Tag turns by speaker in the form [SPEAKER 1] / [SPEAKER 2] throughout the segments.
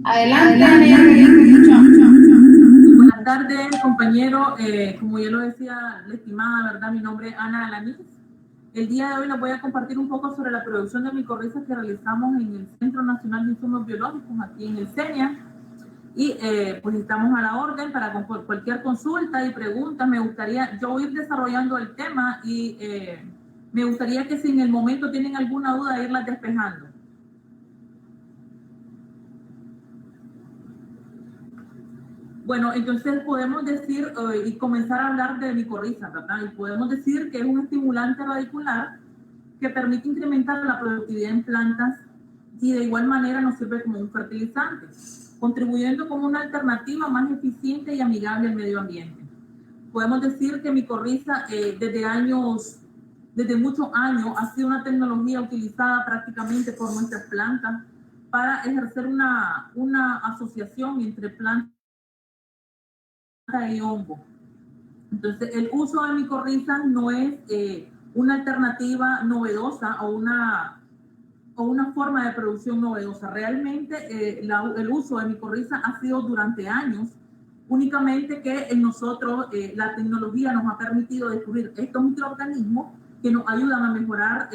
[SPEAKER 1] Adelante, Ana, que le escuchamos.
[SPEAKER 2] Buenas tardes, compañero. Como ya lo decía la estimada, ¿verdad? Mi nombre es Ana Alanis. El día de hoy les voy a compartir un poco sobre la producción de micorrizas que realizamos en el Centro Nacional de Insumos Biológicos, aquí en el CENIA. Y pues estamos a la orden para cualquier consulta y pregunta. Me gustaría yo ir desarrollando el tema y me gustaría que si en el momento tienen alguna duda, irlas despejando. Bueno, entonces podemos decir y comenzar a hablar de micorriza, ¿verdad? Y podemos decir que es un estimulante radicular que permite incrementar la productividad en plantas y de igual manera nos sirve como un fertilizante, contribuyendo como una alternativa más eficiente y amigable al medio ambiente. Podemos decir que micorriza desde muchos años ha sido una tecnología utilizada prácticamente por nuestras plantas para ejercer una asociación entre plantas y hongo. Entonces, el uso de micorrizas no es una alternativa novedosa o una forma de producción novedosa. Realmente el uso de micorrizas ha sido durante años, únicamente que en nosotros la tecnología nos ha permitido descubrir estos microorganismos que nos ayudan a mejorar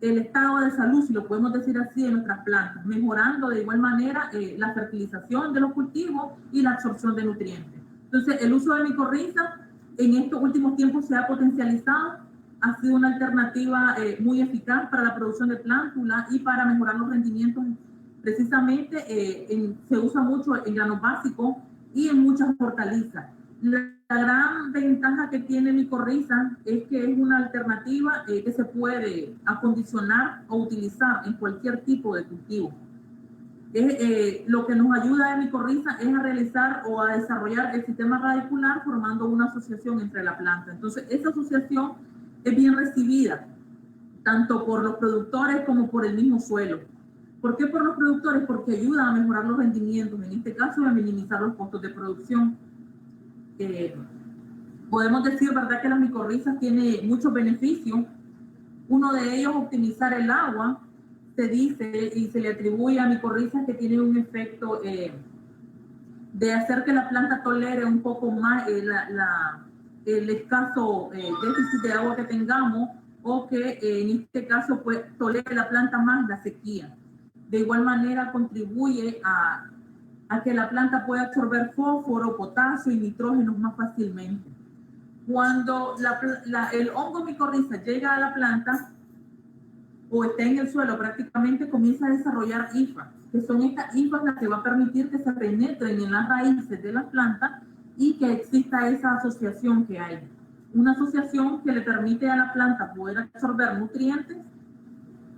[SPEAKER 2] el estado de salud, si lo podemos decir así, de nuestras plantas, mejorando de igual manera la fertilización de los cultivos y la absorción de nutrientes. Entonces, el uso de micorriza en estos últimos tiempos se ha potencializado, ha sido una alternativa muy eficaz para la producción de plántulas y para mejorar los rendimientos. Precisamente se usa mucho en granos básicos y en muchas hortalizas. La gran ventaja que tiene micorriza es que es una alternativa que se puede acondicionar o utilizar en cualquier tipo de cultivo. Lo que nos ayuda de micorriza es a realizar o a desarrollar el sistema radicular formando una asociación entre la planta. Entonces, esa asociación es bien recibida tanto por los productores como por el mismo suelo. ¿Por qué por los productores? Porque ayuda a mejorar los rendimientos, en este caso a minimizar los costos de producción. Podemos decir, ¿verdad?, que las micorrizas tienen muchos beneficios. Uno de ellos, optimizar el agua. Se dice y se le atribuye a micorrizas que tiene un efecto de hacer que la planta tolere un poco más el escaso déficit de agua que tengamos, o que en este caso pues tolere la planta más la sequía. De igual manera contribuye a que la planta pueda absorber fósforo, potasio y nitrógeno más fácilmente. Cuando el hongo micorriza llega a la planta o está en el suelo, prácticamente comienza a desarrollar hifas, que son estas hifas las que va a permitir que se penetren en las raíces de las plantas y que exista esa asociación que hay. Una asociación que le permite a la planta poder absorber nutrientes,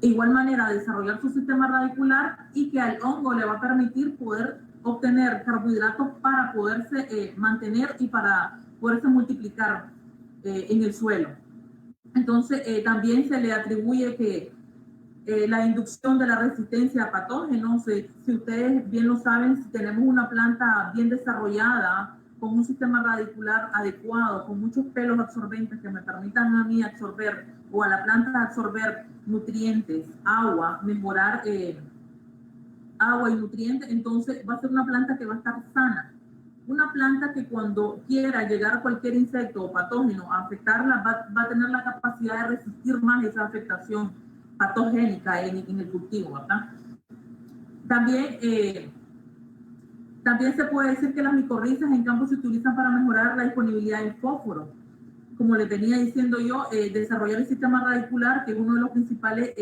[SPEAKER 2] de igual manera desarrollar su sistema radicular, y que al hongo le va a permitir poder obtener carbohidratos para poderse mantener y para poderse multiplicar en el suelo. Entonces, también se le atribuye que la inducción de la resistencia a patógenos, si ustedes bien lo saben, si tenemos una planta bien desarrollada, con un sistema radicular adecuado, con muchos pelos absorbentes que me permitan a mí absorber, o a la planta absorber nutrientes, agua, mejorar agua y nutrientes, entonces va a ser una planta que va a estar sana. Una planta que cuando quiera llegar cualquier insecto o patógeno a afectarla, va a tener la capacidad de resistir más esa afectación patogénica en el cultivo, ¿verdad? También se puede decir que las micorrizas en campo se utilizan para mejorar la disponibilidad del fósforo. Como les venía diciendo yo, desarrollar el sistema radicular, que es uno de los principales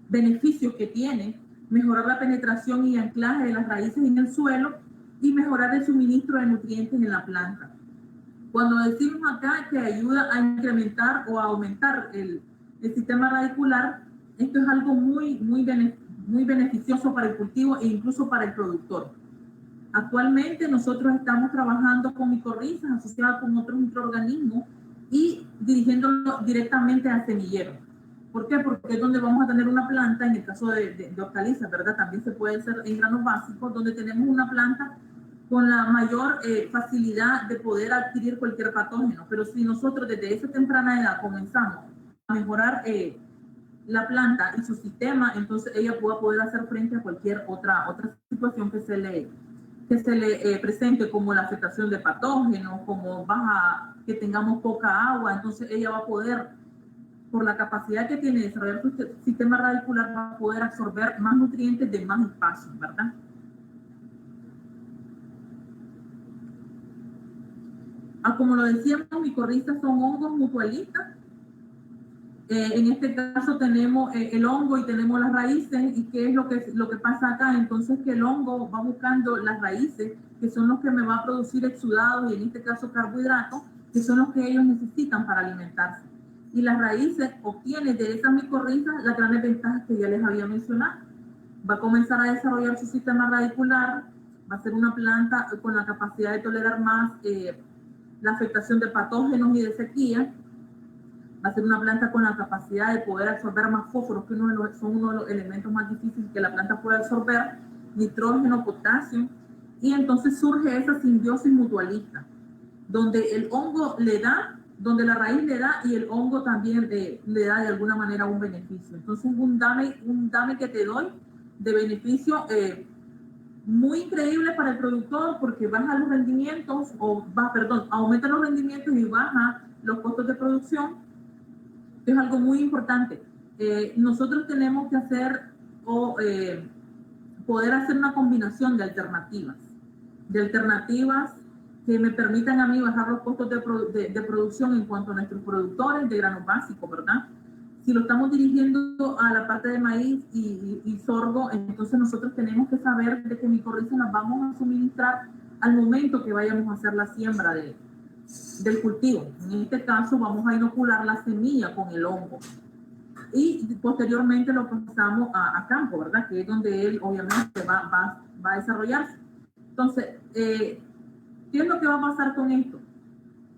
[SPEAKER 2] beneficios que tiene, mejorar la penetración y anclaje de las raíces en el suelo y mejorar el suministro de nutrientes en la planta. Cuando decimos acá que ayuda a incrementar o a aumentar el sistema radicular, esto es algo muy beneficioso para el cultivo e incluso para el productor. Actualmente nosotros estamos trabajando con micorrizas asociadas con otros microorganismos y dirigiéndolo directamente al semillero. ¿Por qué? Porque es donde vamos a tener una planta, en el caso de hortalizas, ¿verdad? También se puede hacer en granos básicos, donde tenemos una planta con la mayor facilidad de poder adquirir cualquier patógeno. Pero si nosotros desde esa temprana edad comenzamos a mejorar la planta y su sistema, entonces ella pueda poder hacer frente a cualquier otra situación que se le presente, como la afectación de patógenos, como que tengamos poca agua. Entonces ella va a poder, por la capacidad que tiene de desarrollar su sistema radicular, va a poder absorber más nutrientes de más espacio, ¿verdad? Como lo decíamos, micorrizas son hongos mutualistas. En este caso tenemos el hongo y tenemos las raíces. ¿Y qué es lo que pasa acá? Entonces, que el hongo va buscando las raíces, que son los que me va a producir exudados, y en este caso carbohidratos, que son los que ellos necesitan para alimentarse. Y las raíces obtienen de esas micorrizas las grandes ventajas que ya les había mencionado. Va a comenzar a desarrollar su sistema radicular, va a ser una planta con la capacidad de tolerar más la afectación de patógenos y de sequía. Va a ser una planta con la capacidad de poder absorber más fósforos, que son uno de los elementos más difíciles que la planta puede absorber, nitrógeno, potasio, y entonces surge esa simbiosis mutualista, donde el hongo le da, donde la raíz le da y el hongo también le da de alguna manera un beneficio. Entonces un dame que te doy de beneficio muy increíble para el productor, porque baja los rendimientos, aumenta los rendimientos y baja los costos de producción. Es algo muy importante. Nosotros tenemos que poder hacer una combinación de alternativas que me permitan a mí bajar los costos de producción en cuanto a nuestros productores de granos básicos, ¿verdad? Si lo estamos dirigiendo a la parte de maíz y sorgo, entonces nosotros tenemos que saber de qué micorrizas las vamos a suministrar al momento que vayamos a hacer la siembra del cultivo. En este caso vamos a inocular la semilla con el hongo y posteriormente lo pasamos a campo, ¿verdad? Que es donde él obviamente va a desarrollarse. Entonces, ¿qué es lo que va a pasar con esto?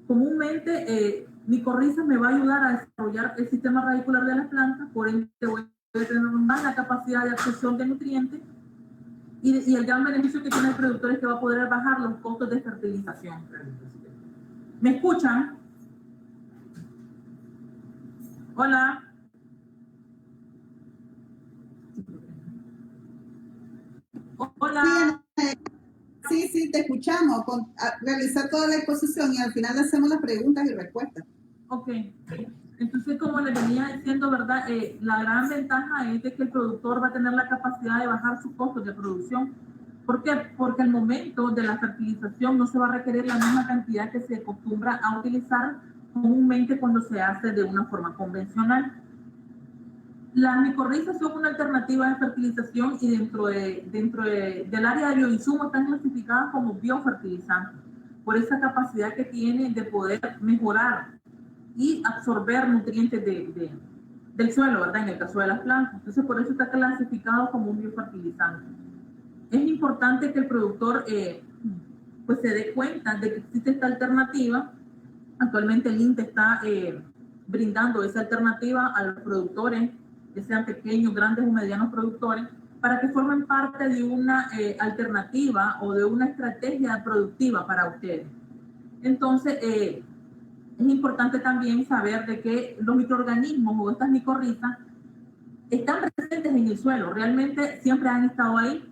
[SPEAKER 2] Comúnmente, micorrizas me va a ayudar a desarrollar el sistema radicular de las plantas, por ende voy a tener más la capacidad de absorción de nutrientes, y el gran beneficio que tiene el productor es que va a poder bajar los costos de fertilización. ¿Me escuchan? Hola. Hola.
[SPEAKER 3] Sí, te escuchamos. Realizar toda la exposición y al final hacemos las preguntas y respuestas.
[SPEAKER 2] Ok. Entonces, como les venía diciendo, ¿verdad? La gran ventaja es de que el productor va a tener la capacidad de bajar sus costos de producción. ¿Por qué? Porque al momento de la fertilización no se va a requerir la misma cantidad que se acostumbra a utilizar comúnmente cuando se hace de una forma convencional. Las micorrizas son una alternativa de fertilización y dentro del área de bioinsumos están clasificadas como biofertilizantes, por esa capacidad que tienen de poder mejorar y absorber nutrientes del suelo, ¿verdad? En el caso de las plantas. Entonces, por eso está clasificado como un biofertilizante. Es importante que el productor pues se dé cuenta de que existe esta alternativa. Actualmente el INTE está brindando esa alternativa a los productores, que sean pequeños, grandes o medianos productores, para que formen parte de una alternativa o de una estrategia productiva para ustedes. Entonces, es importante también saber de que los microorganismos o estas micorrizas están presentes en el suelo, realmente siempre han estado ahí.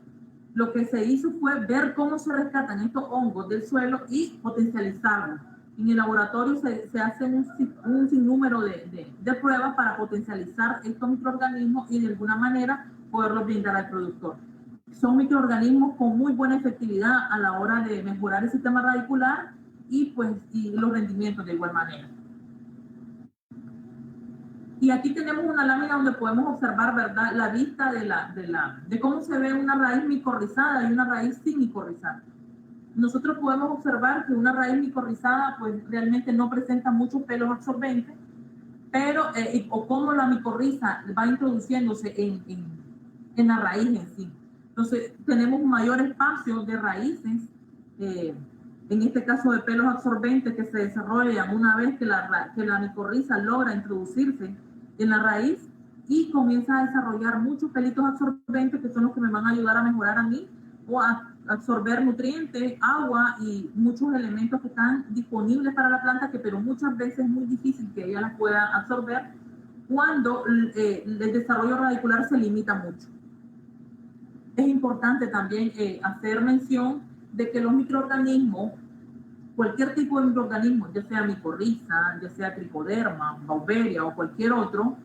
[SPEAKER 2] Lo que se hizo fue ver cómo se rescatan estos hongos del suelo y potencializarlos. En el laboratorio se hace un sinnúmero de pruebas para potencializar estos microorganismos y de alguna manera poderlos brindar al productor. Son microorganismos con muy buena efectividad a la hora de mejorar el sistema radicular y los rendimientos de igual manera. Y aquí tenemos una lámina donde podemos observar, ¿verdad?, la vista de cómo se ve una raíz micorrizada y una raíz sin micorrizar. Nosotros podemos observar que una raíz micorrizada pues realmente no presenta muchos pelos absorbentes, pero o cómo la micorriza va introduciéndose en la raíz en sí. Entonces tenemos un mayor espacio de raíces, en este caso de pelos absorbentes que se desarrollan una vez que la micorriza logra introducirse en la raíz y comienza a desarrollar muchos pelitos absorbentes que son los que me van a ayudar a mejorar a mí o a absorber nutrientes, agua y muchos elementos que están disponibles para la planta, pero muchas veces es muy difícil que ella las pueda absorber cuando el desarrollo radicular se limita mucho. Es importante también hacer mención de que los microorganismos, cualquier tipo de microorganismo, ya sea micorriza, ya sea tricoderma, bauberia o cualquier otro,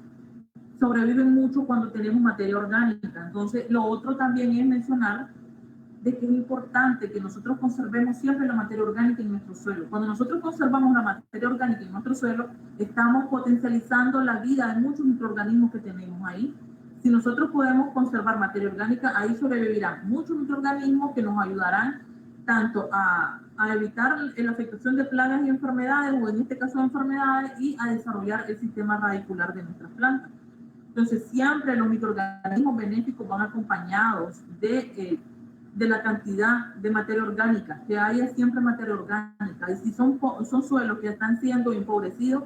[SPEAKER 2] sobreviven mucho cuando tenemos materia orgánica. Entonces, lo otro también es mencionar de que es importante que nosotros conservemos siempre la materia orgánica en nuestro suelo. Cuando nosotros conservamos la materia orgánica en nuestro suelo, estamos potencializando la vida de muchos microorganismos que tenemos ahí. Si nosotros podemos conservar materia orgánica, ahí sobrevivirán muchos microorganismos que nos ayudarán tanto a evitar la afectación de plagas y enfermedades, o en este caso de enfermedades, y a desarrollar el sistema radicular de nuestras plantas. Entonces, siempre los microorganismos benéficos van acompañados de la cantidad de materia orgánica, que haya siempre materia orgánica. Y si son suelos que están siendo empobrecidos,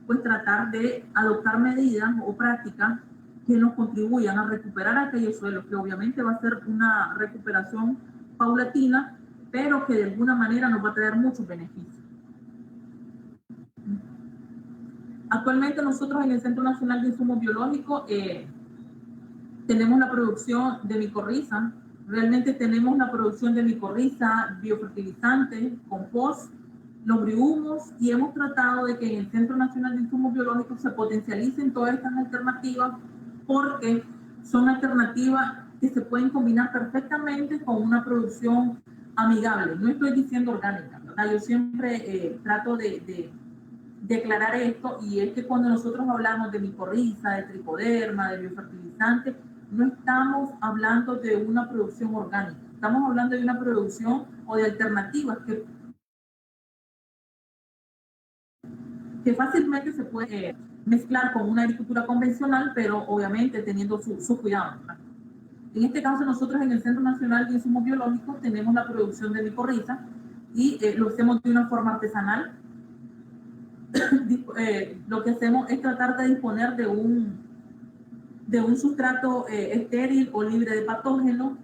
[SPEAKER 2] pues tratar de adoptar medidas o prácticas que nos contribuyan a recuperar aquellos suelos, que obviamente va a ser una recuperación paulatina, pero que de alguna manera nos va a traer muchos beneficios. Actualmente nosotros en el Centro Nacional de Insumos Biológicos tenemos la producción de micorriza. Realmente tenemos la producción de micorriza, biofertilizantes, compost, lombrihumos, y hemos tratado de que en el Centro Nacional de Insumos Biológicos se potencialicen todas estas alternativas, porque son alternativas que se pueden combinar perfectamente con una producción amigable. No estoy diciendo orgánica, ¿verdad? Yo siempre trato de aclarar esto, y es que cuando nosotros hablamos de micorriza, de tricoderma, de biofertilizante, no estamos hablando de una producción orgánica, estamos hablando de una producción o de alternativas que fácilmente se puede mezclar con una agricultura convencional, pero obviamente teniendo su cuidado, ¿verdad? En este caso, nosotros en el Centro Nacional de Insumos Biológicos tenemos la producción de micorriza, y lo hacemos de una forma artesanal. Lo que hacemos es tratar de disponer de un sustrato estéril o libre de patógenos,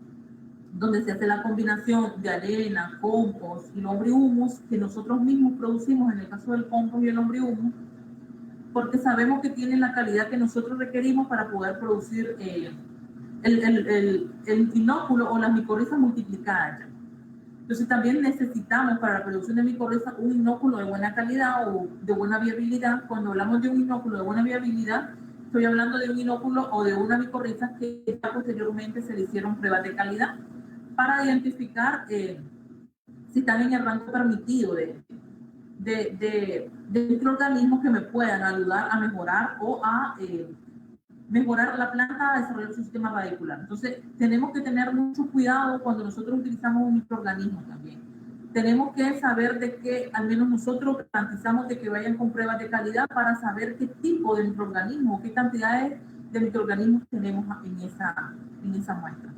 [SPEAKER 2] donde se hace la combinación de arena, compost y lombrihumus, que nosotros mismos producimos en el caso del compost y el lombrihumus, porque sabemos que tienen la calidad que nosotros requerimos para poder producir el inóculo o las micorrizas multiplicadas. Entonces también necesitamos para la producción de micorriza un inóculo de buena calidad o de buena viabilidad. Cuando hablamos de un inóculo de buena viabilidad, estoy hablando de un inóculo o de una micorriza que posteriormente se le hicieron pruebas de calidad para identificar si están en el rango permitido de microorganismos que me puedan ayudar a mejorar o a mejorar la planta, a desarrollar su sistema radicular. Entonces, tenemos que tener mucho cuidado cuando nosotros utilizamos un microorganismo también. Tenemos que saber de que, al menos nosotros garantizamos de que vayan con pruebas de calidad para saber qué tipo de microorganismo, qué cantidades de microorganismos tenemos en esa muestra.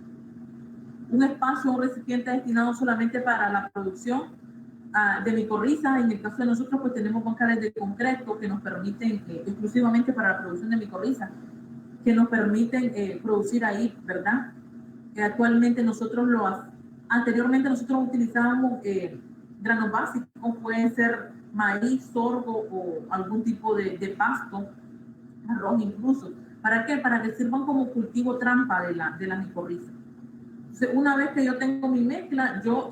[SPEAKER 2] Un espacio, un recipiente destinado solamente para la producción de micorriza. En el caso de nosotros, pues tenemos bancales de concreto que nos permiten, exclusivamente para la producción de micorriza, que nos permiten producir ahí, ¿verdad? Actualmente anteriormente nosotros utilizábamos granos básicos, pueden ser maíz, sorgo o algún tipo de pasto, arroz incluso. ¿Para qué? Para que sirvan como cultivo trampa de la micorriza. Entonces, una vez que yo tengo mi mezcla, yo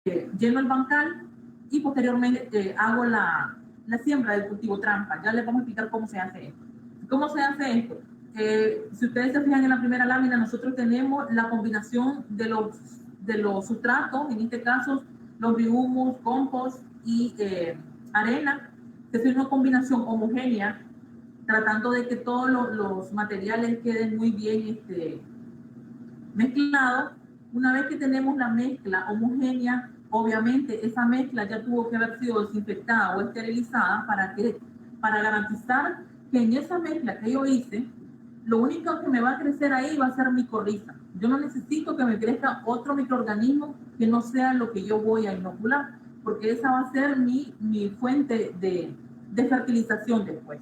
[SPEAKER 2] lleno el bancal y posteriormente hago la siembra del cultivo trampa. Ya les vamos a explicar cómo se hace esto. ¿Cómo se hace esto? Si ustedes se fijan en la primera lámina, nosotros tenemos la combinación de los sustratos, en este caso lombrihumus, compost y arena, que es una combinación homogénea, tratando de que todos los materiales queden muy bien mezclados. Una vez que tenemos la mezcla homogénea, obviamente esa mezcla ya tuvo que haber sido desinfectada o esterilizada para garantizar que en esa mezcla que yo hice, lo único que me va a crecer ahí va a ser micorriza. Yo no necesito que me crezca otro microorganismo que no sea lo que yo voy a inocular, porque esa va a ser mi fuente de fertilización después.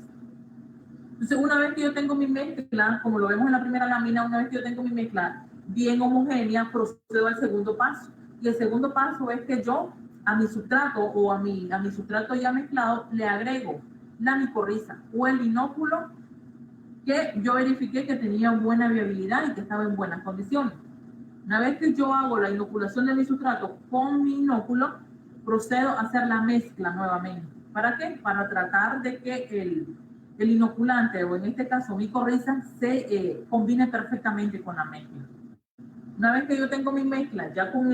[SPEAKER 2] Entonces, una vez que yo tengo mi mezcla, como lo vemos en la primera lámina, una vez que yo tengo mi mezcla bien homogénea, procedo al segundo paso. Y el segundo paso es que yo a mi sustrato o a mi sustrato ya mezclado le agrego la micorriza o el inóculo que yo verifiqué que tenía buena viabilidad y que estaba en buenas condiciones. Una vez que yo hago la inoculación de mi sustrato con mi inóculo, procedo a hacer la mezcla nuevamente. ¿Para qué? Para tratar de que el inoculante, o en este caso micorriza, se combine perfectamente con la mezcla. Una vez que yo tengo mi mezcla, ya con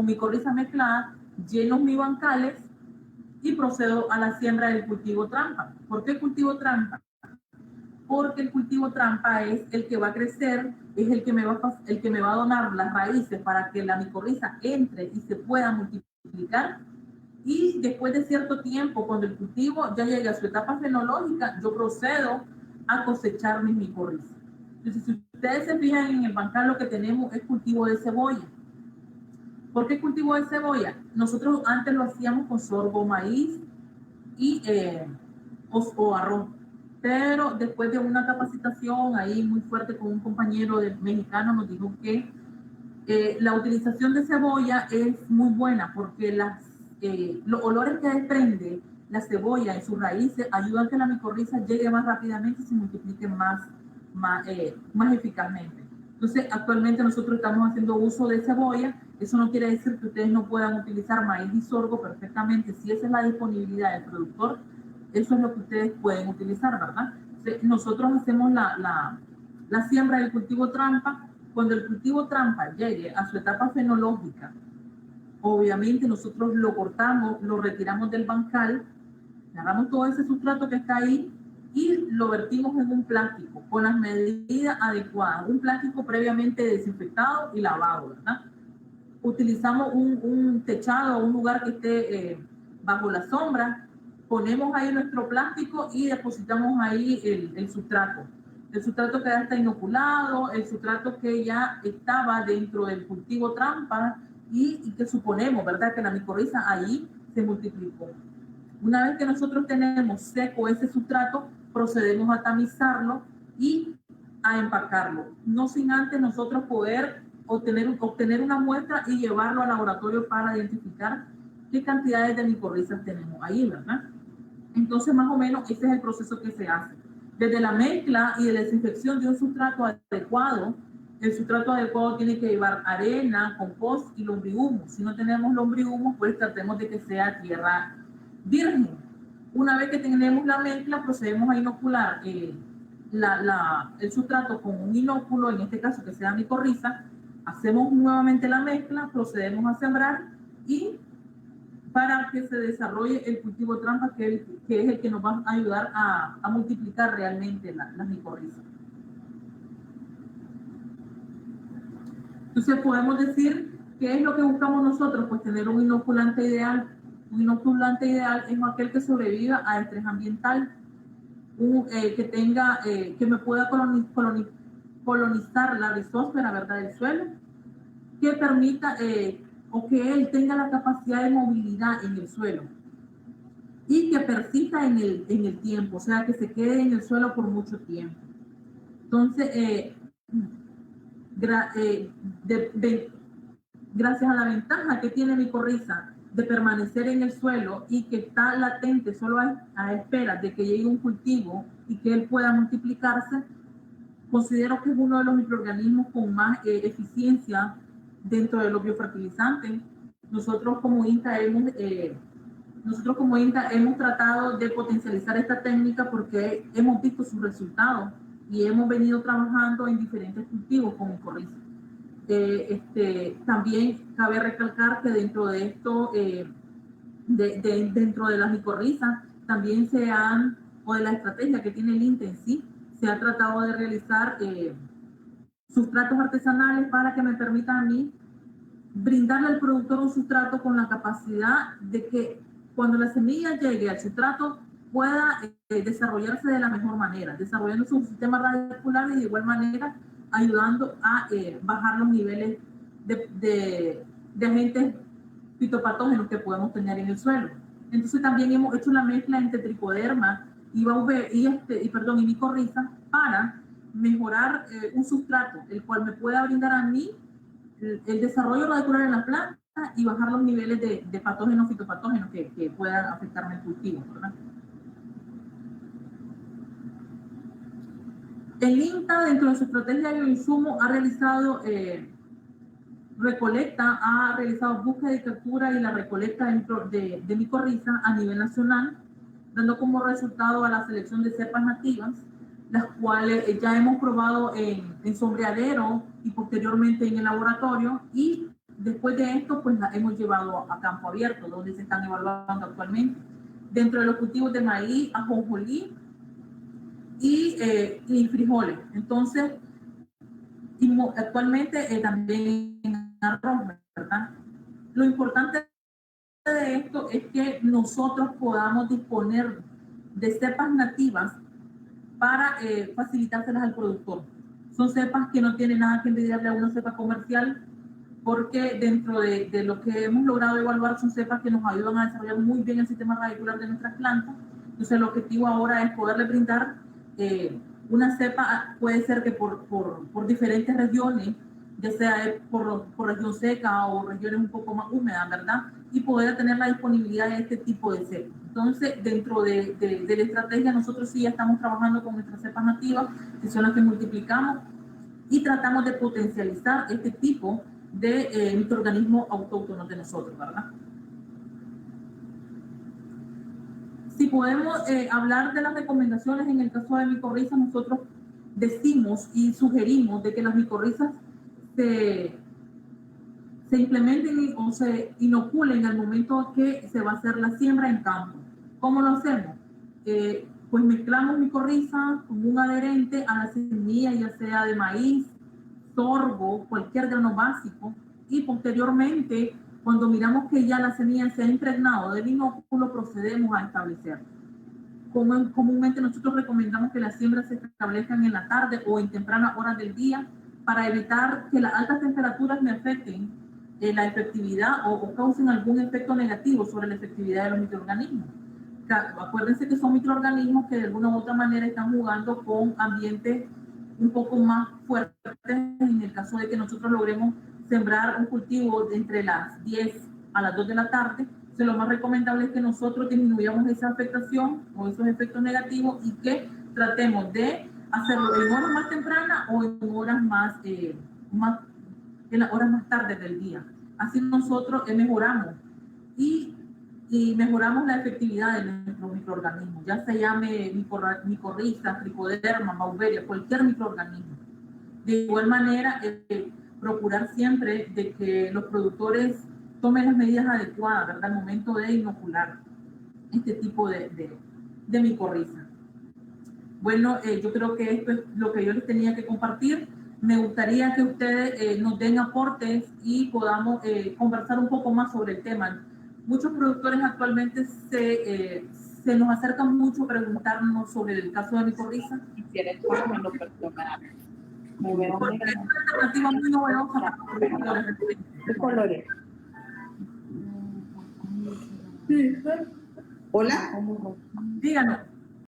[SPEAKER 2] micorriza mezclada, lleno mis bancales y procedo a la siembra del cultivo trampa. ¿Por qué cultivo trampa? Porque el cultivo trampa es el que va a crecer, es el que me va a donar las raíces para que la micorriza entre y se pueda multiplicar. Y después de cierto tiempo, cuando el cultivo ya llegue a su etapa fenológica, yo procedo a cosechar mis micorrizas. Entonces, si ustedes se fijan en el bancal, lo que tenemos es cultivo de cebolla. ¿Por qué cultivo de cebolla? Nosotros antes lo hacíamos con sorgo, maíz y o arroz. Pero después de una capacitación ahí muy fuerte con un compañero mexicano, nos dijo que la utilización de cebolla es muy buena porque los olores que desprende la cebolla en sus raíces ayudan a que la micorriza llegue más rápidamente y se multiplique más eficazmente. Entonces, actualmente nosotros estamos haciendo uso de cebolla. Eso no quiere decir que ustedes no puedan utilizar maíz y sorgo perfectamente. Si esa es la disponibilidad del productor, eso es lo que ustedes pueden utilizar, ¿verdad? Entonces, nosotros hacemos la siembra del cultivo trampa. Cuando el cultivo trampa llegue a su etapa fenológica, obviamente nosotros lo cortamos, lo retiramos del bancal, agarramos todo ese sustrato que está ahí y lo vertimos en un plástico con las medidas adecuadas, un plástico previamente desinfectado y lavado, ¿verdad? Utilizamos un techado o un lugar que esté bajo la sombra, ponemos ahí nuestro plástico y depositamos ahí el sustrato. El sustrato que ya está inoculado, el sustrato que ya estaba dentro del cultivo trampa y que suponemos, ¿verdad?, que la micorriza ahí se multiplicó. Una vez que nosotros tenemos seco ese sustrato, procedemos a tamizarlo y a empacarlo. No sin antes nosotros poder obtener una muestra y llevarlo al laboratorio para identificar qué cantidades de micorrizas tenemos ahí, ¿verdad? Entonces, más o menos, ese es el proceso que se hace. Desde la mezcla y de la desinfección de un sustrato adecuado, el sustrato adecuado tiene que llevar arena, compost y lombrihumo. Si no tenemos lombrihumo, pues tratemos de que sea tierra virgen. Una vez que tenemos la mezcla, procedemos a inocular el sustrato con un inóculo, en este caso que sea micorriza, hacemos nuevamente la mezcla, procedemos a sembrar y para que se desarrolle el cultivo trampa, que es el que nos va a ayudar a multiplicar realmente las micorrizas. Entonces podemos decir, ¿qué es lo que buscamos nosotros? Pues tener un inoculante ideal. Un inoculante ideal es aquel que sobreviva a estrés ambiental, que me pueda colonizar la rizósfera, ¿verdad?, del suelo, que permita o que él tenga la capacidad de movilidad en el suelo y que persista en el tiempo, o sea, que se quede en el suelo por mucho tiempo. Entonces, gracias a la ventaja que tiene micorriza de permanecer en el suelo y que está latente solo a espera de que llegue un cultivo y que él pueda multiplicarse, considero que es uno de los microorganismos con más eficiencia dentro de los biofertilizantes. Nosotros como INTA hemos tratado de potencializar esta técnica porque hemos visto sus resultados y hemos venido trabajando en diferentes cultivos con micorriza. También cabe recalcar que dentro de esto, dentro de las micorrizas, también o de la estrategia que tiene el INTA en sí, se ha tratado de realizar sustratos artesanales para que me permitan a mí brindarle al productor un sustrato con la capacidad de que cuando la semilla llegue al sustrato pueda desarrollarse de la mejor manera, desarrollando su sistema radicular y de igual manera ayudando a bajar los niveles de agentes fitopatógenos que podemos tener en el suelo. Entonces también hemos hecho la mezcla entre tricoderma y micorriza para mejorar un sustrato, el cual me pueda brindar a mí el desarrollo radicular en la planta y bajar los niveles de patógenos, fitopatógenos que puedan afectarme el cultivo, ¿verdad? El INTA, dentro de su estrategia de bioinsumo, ha realizado ha realizado búsqueda y captura y la recolecta de micorriza a nivel nacional, dando como resultado a la selección de cepas nativas, las cuales ya hemos probado en sombreadero y posteriormente en el laboratorio, y después de esto pues las hemos llevado a campo abierto, donde se están evaluando actualmente, dentro de los cultivos de maíz, ajonjolí y frijoles. Entonces, actualmente también en arroz, ¿verdad? Lo importante de esto es que nosotros podamos disponer de cepas nativas para facilitárselas al productor. Son cepas que no tienen nada que envidiarle a una cepa comercial, porque dentro de lo que hemos logrado evaluar son cepas que nos ayudan a desarrollar muy bien el sistema radicular de nuestras plantas. Entonces el objetivo ahora es poderle brindar una cepa, puede ser que por diferentes regiones, ya sea por región seca o regiones un poco más húmedas, ¿verdad? Y poder tener la disponibilidad de este tipo de cepas. Entonces, dentro de la estrategia, nosotros sí ya estamos trabajando con nuestras cepas nativas, que son las que multiplicamos, y tratamos de potencializar este tipo de microorganismos autóctonos de nosotros, ¿verdad? Si podemos hablar de las recomendaciones en el caso de micorrizas, nosotros decimos y sugerimos de que las micorrizas se implementen o se inoculen al momento que se va a hacer la siembra en campo. ¿Cómo lo hacemos? Pues mezclamos micorriza con un adherente a la semilla, ya sea de maíz, sorgo, cualquier grano básico, y posteriormente, cuando miramos que ya la semilla se ha impregnado del inóculo, procedemos a establecer. Comúnmente nosotros recomendamos que las siembras se establezcan en la tarde o en tempranas horas del día para evitar que las altas temperaturas me afecten la efectividad o causen algún efecto negativo sobre la efectividad de los microorganismos. Acuérdense que son microorganismos que de alguna u otra manera están jugando con ambientes un poco más fuertes en el caso de que nosotros logremos sembrar un cultivo de entre las 10 a las 2 de la tarde. Entonces, lo más recomendable es que nosotros disminuyamos esa afectación o esos efectos negativos y que tratemos de hacerlo en horas más tempranas o en horas en las horas más tardes del día. Así nosotros mejoramos y mejoramos la efectividad de nuestros microorganismos, ya se llame micorriza, tricoderma, mauveria, cualquier microorganismo. De igual manera, procurar siempre de que los productores tomen las medidas adecuadas, ¿verdad?, al momento de inocular este tipo de micorriza. Bueno, yo creo que esto es lo que yo les tenía que compartir. Me gustaría que ustedes nos den aportes y podamos conversar un poco más sobre el tema. Muchos productores actualmente se nos acercan mucho a preguntarnos sobre el caso de micorriza.
[SPEAKER 1] Quisiera esto en lo personal.
[SPEAKER 2] Porque es una alternativa muy novedosa para los productores.
[SPEAKER 1] ¿Qué colores?
[SPEAKER 3] Hola.
[SPEAKER 2] Díganos.